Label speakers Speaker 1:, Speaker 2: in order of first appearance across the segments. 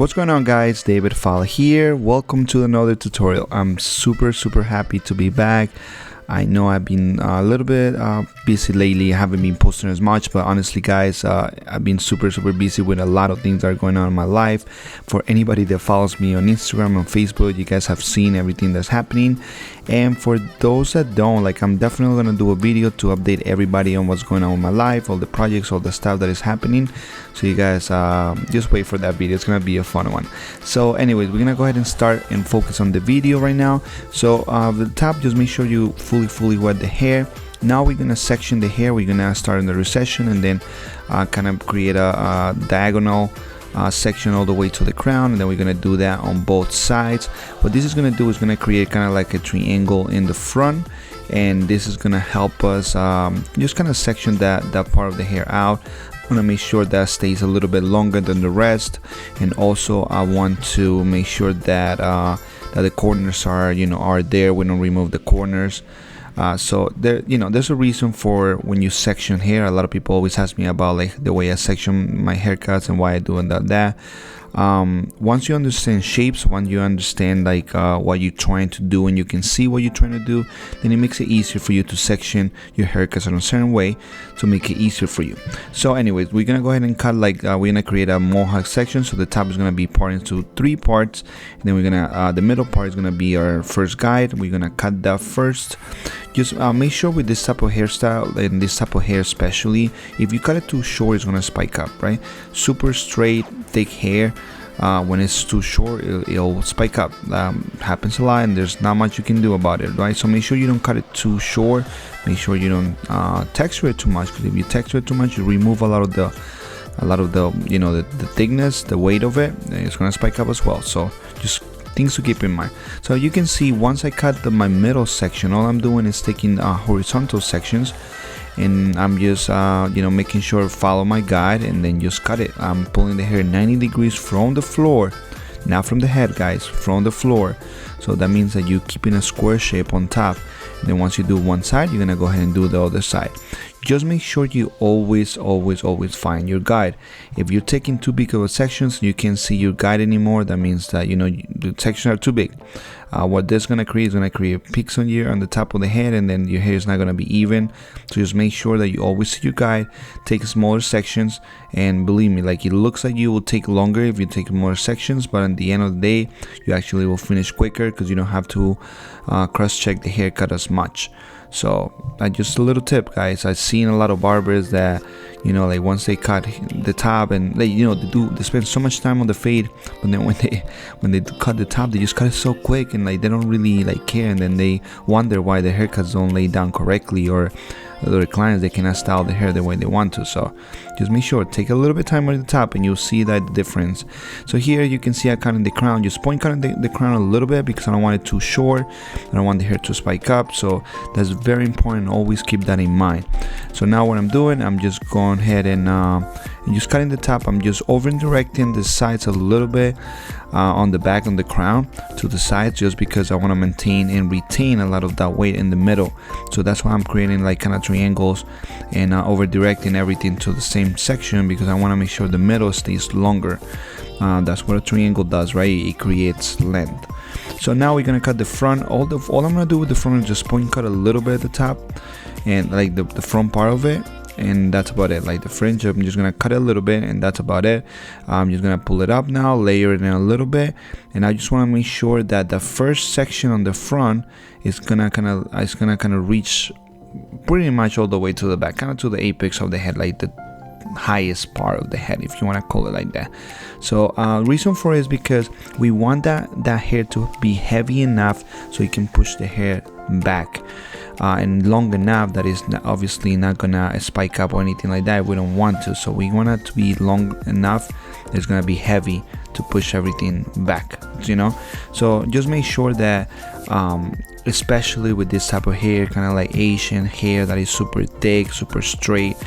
Speaker 1: What's going on, guys? David Falla here. Welcome to another tutorial. I'm super happy to be back. I know I've been a little bit busy lately. I haven't been posting as much, but honestly, guys, I've been super busy with a lot of things that are going on in my life. For anybody that follows me on Instagram and Facebook, you guys have seen everything that's happening. And for those that don't, I'm definitely gonna do a video to update everybody on what's going on in my life, all the projects, all the stuff that is happening. So you guys just wait for that video. It's gonna be a fun one. So anyways, we're gonna go ahead and start and focus on the video right now. So at the top, just make sure you fully wet the hair. Now we're gonna section the hair. We're gonna start in the recession and then kind of create a diagonal section all the way to the crown, and then we're gonna do that on both sides. What this is gonna do is gonna create kind of like a triangle in the front, and this is gonna help us just kind of section that part of the hair out. I want to make sure that stays a little bit longer than the rest, and also I want to make sure that that the corners are there. We don't remove the corners. So there's a reason for when you section hair. A lot of people always ask me about the way I section my haircuts and why I do that. Once you understand shapes, once you understand what you're trying to do and you can see what you're trying to do, then it makes it easier for you to section your haircuts in a certain way to make it easier for you. So anyways, we're gonna go ahead and cut we're gonna create a mohawk section. So the top is gonna be part into 3 parts, and then we're gonna the middle part is gonna be our first guide. We're gonna cut that first. Just make sure with this type of hairstyle and this type of hair especially, if you cut it too short, it's gonna spike up, right? Super straight, thick hair, when it's too short, it'll spike up. Happens a lot, and there's not much you can do about it, right? So make sure you don't cut it too short. Make sure you don't texture it too much, because if you texture it too much, you remove a lot of the the thickness, the weight of it, and it's gonna spike up as well. So just things to keep in mind. So you can see once I cut my middle section, all I'm doing is taking horizontal sections, and I'm just making sure follow my guide and then just cut it. I'm pulling the hair 90 degrees from the floor, not from the head, guys, from the floor. So that means that you're keeping a square shape on top, and then once you do one side, you're gonna go ahead and do the other side. Just make sure you always find your guide. If you're taking too big of a sections, you can't see your guide anymore. That means that the sections are too big. What this is gonna create is gonna create peaks on the top of the head, and then your hair is not gonna be even. So just make sure that you always see your guide. Take smaller sections, and believe me, it looks like you will take longer if you take more sections, but at the end of the day, you actually will finish quicker because you don't have to cross-check the haircut as much. So just a little tip, guys. I've seen a lot of barbers that once they cut the top and they spend so much time on the fade, but then when they cut the top, they just cut it so quick, and they don't really care, and then they wonder why the haircuts don't lay down correctly, or the clients, they cannot style the hair the way they want to. So just make sure, take a little bit of time on the top, and you'll see that difference. So here you can see I cut in the crown, just point cutting the crown a little bit because I don't want it too short. I don't want the hair to spike up. So that's very important. Always keep that in mind. So now what I'm doing, I'm just going ahead and just cutting the top. I'm just over directing the sides a little bit on the back, on the crown, to the sides, just because I want to maintain and retain a lot of that weight in the middle. So that's why I'm creating kind of triangles and over directing everything to the same section, because I want to make sure the middle stays longer. That's what a triangle does, right? It creates length. So now we're gonna cut the front. All I'm gonna do with the front is just point cut a little bit at the top, and the front part of it, and that's about it. The fringe, I'm just gonna cut it a little bit, and that's about it. I'm just gonna pull it up now, layer it in a little bit, and I just want to make sure that the first section on the front is gonna kind of reach pretty much all the way to the back, kind of to the apex of the head, the highest part of the head, if you want to call it like that. So reason for it is because we want that hair to be heavy enough so you can push the hair back, and long enough that is obviously not gonna spike up or anything like that. We don't want to. So we want it to be long enough that it's gonna be heavy to push everything back, So just make sure that especially with this type of hair, kind of like Asian hair that is super thick, super straight.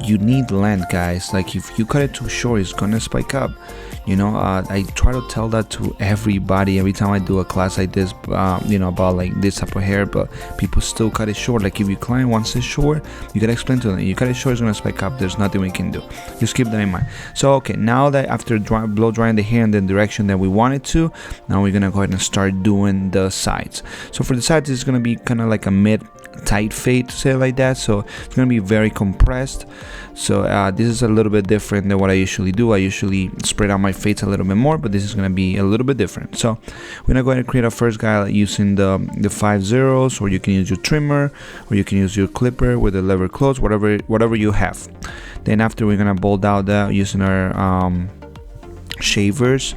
Speaker 1: You need length, guys. Like if you cut it too short, it's gonna spike up. I try to tell that to everybody every time I do a class like this, about like this type of hair, but people still cut it short. Like if your client wants it short, you gotta explain to them, you cut it short, it's gonna spike up, there's nothing we can do. Just keep that in mind. So okay, now that after blow drying the hair in the direction that we want it to, now we're gonna go ahead and start doing the sides. So for the sides, it's gonna be kind of like a mid tight fade, to say it like that. So it's gonna be very compressed. So this is a little bit different than what I usually do. I usually spread out my fades a little bit more, but this is gonna be a little bit different. So we're gonna go ahead and create our first guy using the 5 zeros, or you can use your trimmer, or you can use your clipper with the lever closed, whatever you have. Then after, we're gonna bold out that using our shavers.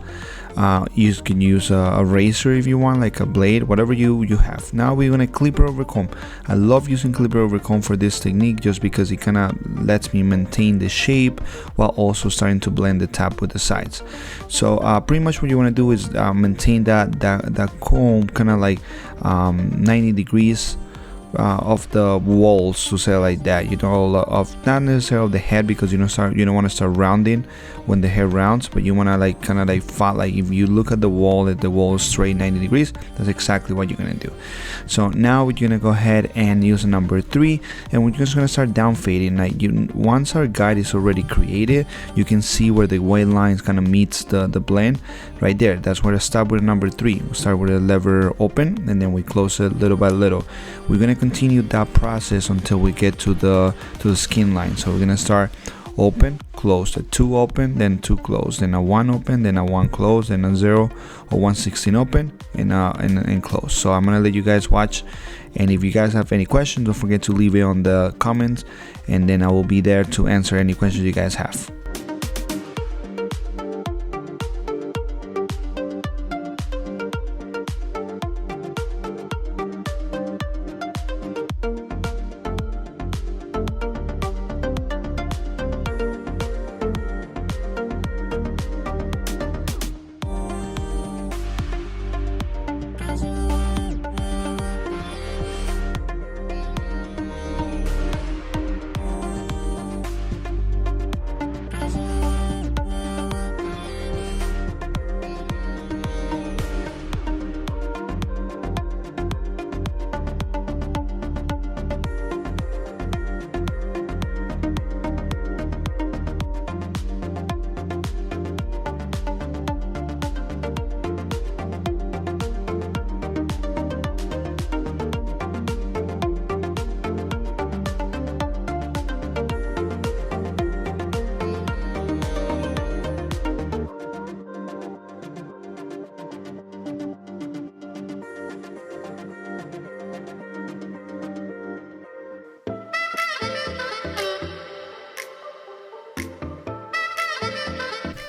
Speaker 1: You can use a razor if you want, like a blade, whatever you have. Now we're gonna clipper over comb. I love using clipper over comb for this technique, just because it kind of lets me maintain the shape while also starting to blend the top with the sides. So pretty much what you want to do is maintain that comb kind of like 90 degrees of the walls, to say it like that, of not necessarily of the head, because you don't want to start rounding when the hair rounds, but you want to like kind of like fall. Like if you look at the wall, if the wall is straight 90 degrees, that's exactly what you're gonna do. So now we're gonna go ahead and use a number 3, and we're just gonna start down fading. Like once our guide is already created, you can see where the white lines kind of meets the blend right there. That's where I start with number 3. We start with the lever open, and then we close it little by little. We're gonna continue that process until we get to the skin line. So we're gonna start open, close, a 2 open, then 2 close, then a 1 open, then a 1 close, then a 0 or 1/16 open, and close. So I'm gonna let you guys watch, and if you guys have any questions, don't forget to leave it on the comments, and then I will be there to answer any questions you guys have.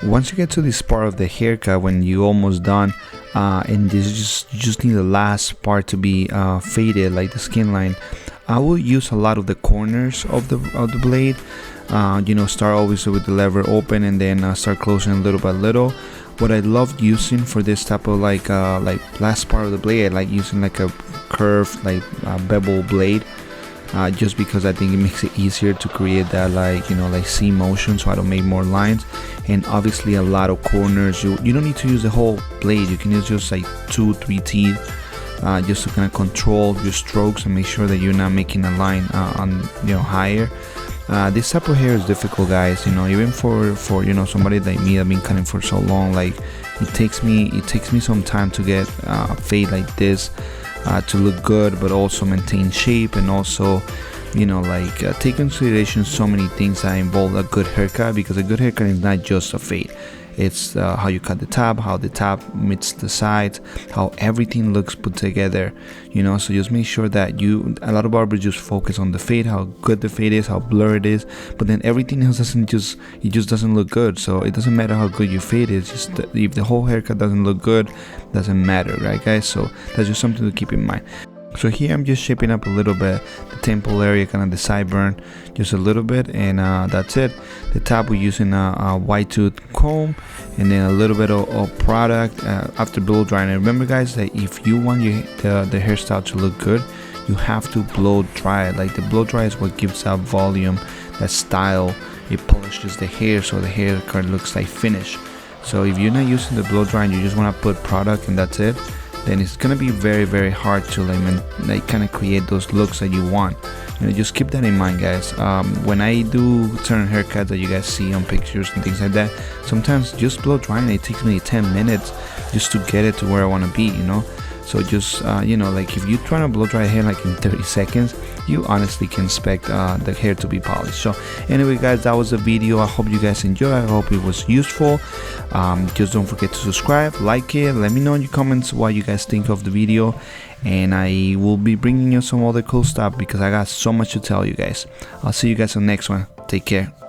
Speaker 1: Once you get to this part of the haircut, when you're almost done, and this is you just need the last part to be faded, like the skin line, I will use a lot of the corners of the blade. Start always with the lever open, and then start closing little by little. What I love using for this type of like last part of the blade, I like using like a curved bevel blade. Just because I think it makes it easier to create that like C motion, so I don't make more lines. And obviously a lot of corners. You don't need to use the whole blade. You can use just like 2-3 teeth, just to kind of control your strokes and make sure that you're not making a line on higher. This type of hair is difficult, guys. Even for somebody like me that's been cutting for so long, like it takes me some time to get a fade like this. To look good, but also maintain shape, and also take into consideration so many things that involve a good haircut, because a good haircut is not just a fade. It's how you cut the top, how the top meets the sides, how everything looks put together, so just make sure that a lot of barbers just focus on the fade, how good the fade is, how blurred it is, but then everything else it just doesn't look good. So it doesn't matter how good your fade is, just if the whole haircut doesn't look good, doesn't matter, right guys? So that's just something to keep in mind. So here I'm just shaping up a little bit the temple area, kind of the sideburn, just a little bit, and that's it. The top we're using a white tooth comb, and then a little bit of product after blow drying. And remember guys, that if you want the hairstyle to look good, you have to blow dry it. Like the blow dry is what gives that volume, that style. It polishes the hair so the hair kind of looks like finished. So if you're not using the blow dry and you just want to put product and that's it, then it's gonna be very hard to like kind of create those looks that you want. You know, just keep that in mind, guys. When I do certain haircuts that you guys see on pictures and things like that, sometimes just blow drying it takes me 10 minutes just to get it to where I want to be, you know. So just you know, like if you're trying to blow dry hair like in 30 seconds, you honestly can expect the hair to be polished. So anyway guys, that was the video. I hope you guys enjoyed. I hope it was useful. Just don't forget to subscribe, like it, let me know in your comments what you guys think of the video, and I will be bringing you some other cool stuff because I got so much to tell you guys. I'll see you guys on the next one. Take care.